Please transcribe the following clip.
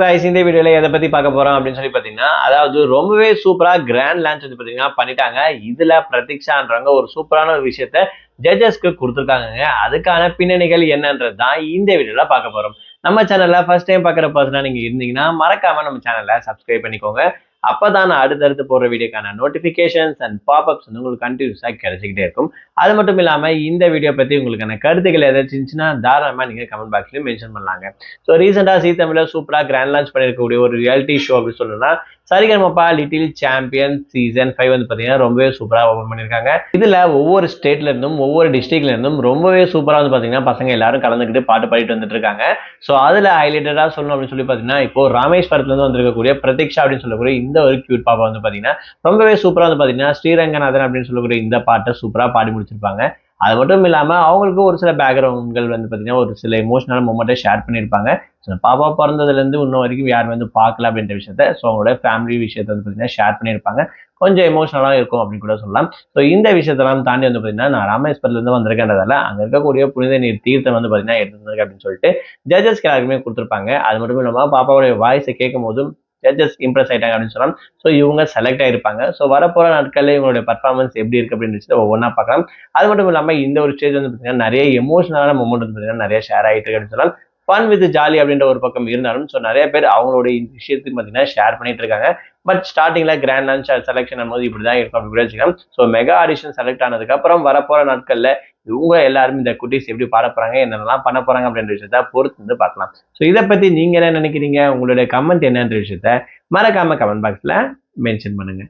Guys இந்த வீடியோல எதை பத்தி பார்க்க போறோம் அப்படின்னு சொல்லி பாத்தீங்கன்னா அதாவது ரொம்பவே சூப்பரா கிராண்ட் லான்ச் வந்து பாத்தீங்கன்னா பண்ணிட்டாங்க. இதுல பிரதீக்ஷான்றவங்க ஒரு சூப்பரான ஒரு விஷயத்த ஜட்ஜஸ்க்கு கொடுத்துருக்காங்க. அதுக்கான பின்னணிகள் என்னன்றது தான் இந்த வீடியோல பார்க்க போறோம். நம்ம சேனல்ல ஃபர்ஸ்ட் டைம் பார்க்குற பர்சனா நீங்க இருந்தீங்கன்னா மறக்காம நம்ம சேனலை சப்ஸ்கிரைப் பண்ணிக்கோங்க. அப்பதான் நான் அடுத்தடுத்து போடுற வீடியோக்கான நோட்டிபிகேஷன்ஸ் அண்ட் பாப்அப்ஸ் வந்து உங்களுக்கு கண்டினியூஸா கிடைச்சிக்கிட்டே இருக்கும். அது மட்டும் இல்லாம இந்த வீடியோ பத்தி உங்களுக்கான கருத்துக்கள் ஏதாச்சும் இருந்துச்சுன்னா தாராளமா நீங்க கமெண்ட் பாக்ஸ்லயும் மென்ஷன் பண்ணலாங்க. ஸோ ரீசெண்டா ஜீ தமிழ்ல சூப்பரா கிராண்ட் லான்ச் பண்ணிருக்கக்கூடிய ஒரு ரியாலிட்டி ஷோ அப்படின்னு சொல்லணும்னா சரிகமபா லிட்டில் சாம்பியன் சீசன் 5 வந்து பாத்தீங்கன்னா ரொம்பவே சூப்பரா ஓபன் பண்ணிருக்காங்க. இதுல ஒவ்வொரு ஸ்டேட்ல இருந்தும் ஒவ்வொரு டிஸ்ட்ரிக்ட்ல இருந்தும் ரொம்பவே சூப்பரா வந்து பாத்தீங்கன்னா பசங்க எல்லாரும் கலந்துக்கிட்டு பாட்டு பாடிட்டு வந்துட்டு இருக்காங்க. ஸோ அதுல ஹைலைட்டடா சொல்லணும் அப்படின்னு சொல்லி பாத்தீங்கன்னா இப்போ ராமேஸ்வரத்துல இருந்து வந்திருக்கக்கூடிய பிரதீக்ஷா அப்படின்னு சொல்லக்கூடிய இந்த ஒரு கியூட் பாப்பா வந்து பாத்தீங்கன்னா ரொம்பவே சூப்பரா வந்து பாத்தீங்கன்னா ஸ்ரீரங்கநாதன் அப்படின்னு சொல்லக்கூடிய இந்த பாட்டை சூப்பரா பாடி முடிச்சிருப்பாங்க. அது மட்டும் இல்லாம அவங்களுக்கு ஒரு சில பேக்ரவுண்ட்கள் வந்து பாத்தீங்கன்னா ஒரு சில எமோஷனல் மூமெண்ட்டை ஷேர் பண்ணியிருப்பாங்க. பாப்பா பிறந்ததுல இருந்து இன்னும் வரைக்கும் யார் வந்து பார்க்கல அப்படின்ற விஷயத்த ஸோ அவங்களோட ஃபேமிலி விஷயத்த வந்து பாத்தீங்கன்னா ஷேர் பண்ணியிருப்பாங்க. கொஞ்சம் எமோஷனலா இருக்கும் அப்படின்னு கூட சொல்லலாம். ஸோ இந்த விஷயத்தெல்லாம் தாண்டி வந்து பாத்தீங்கன்னா நான் ராமேஸ்வரத்துல இருந்து வந்திருக்கேன்றதால அங்க இருக்கக்கூடிய புனித நீர் தீர்த்தம் வந்து பாத்தீங்கன்னா எடுத்துருக்கேன் அப்படின்னு சொல்லிட்டு ஜட்ஜஸ்க்கு எல்லாருக்குமே கொடுத்துருப்பாங்க. அது மட்டும் இல்லாம பாப்பாவுடைய வாய்ஸை கேட்கும் போதும் ஜட்ஜஸ் இம்ப்ரெஸ் ஆயிட்டாங்க அப்படின்னு சொல்லலாம். ஸோ இவங்க செலக்ட் ஆயிருப்பாங்க. ஸோ வரப்போற நாட்கள்ல இவங்களுடைய பர்ஃபார்மன்ஸ் எப்படி இருக்கு அப்படின்னு விஷயத்தை ஒவ்வொன்றா பார்க்கலாம். அது மட்டும் இல்லாம இந்த ஒரு ஸ்டேஜ் வந்து பாத்தீங்கன்னா நிறைய எமோஷனலான மூமெண்ட் வந்து பாத்தீங்கன்னா நிறைய ஷேர் ஆயிட்டு இருக்கு அப்படின்னு சொல்லலாம். ஃபன் வித் ஜாலி அப்படின்ற ஒரு பக்கம் இருந்தாலும் ஸோ நிறைய பேர் அவங்களுடைய விஷயத்துக்கு பார்த்தீங்கன்னா ஷேர் பண்ணிட்டு இருக்காங்க. பட் ஸ்டார்டிங்ல கிராண்ட் லான்ச் செலக்ஷன் போது இப்படிதான் இருக்கும் அப்படி கூட வச்சுக்கலாம். ஸோ மெகா ஆடிஷன் செலக்ட் ஆனதுக்கு அப்புறம் வரப்போற நாட்கள்ல இவங்க எல்லாரும் இந்த குட்டீஸ் எப்படி பாட போறாங்க என்னென்னலாம் பண்ண போறாங்க அப்படின்ற விஷயத்த பொறுத்து வந்து பார்க்கலாம். ஸோ இதை பத்தி நீங்க என்ன நினைக்கிறீங்க? உங்களுடைய கமெண்ட் என்னன்ற விஷயத்த மறக்காம கமெண்ட் பாக்ஸ்ல மென்ஷன் பண்ணுங்க.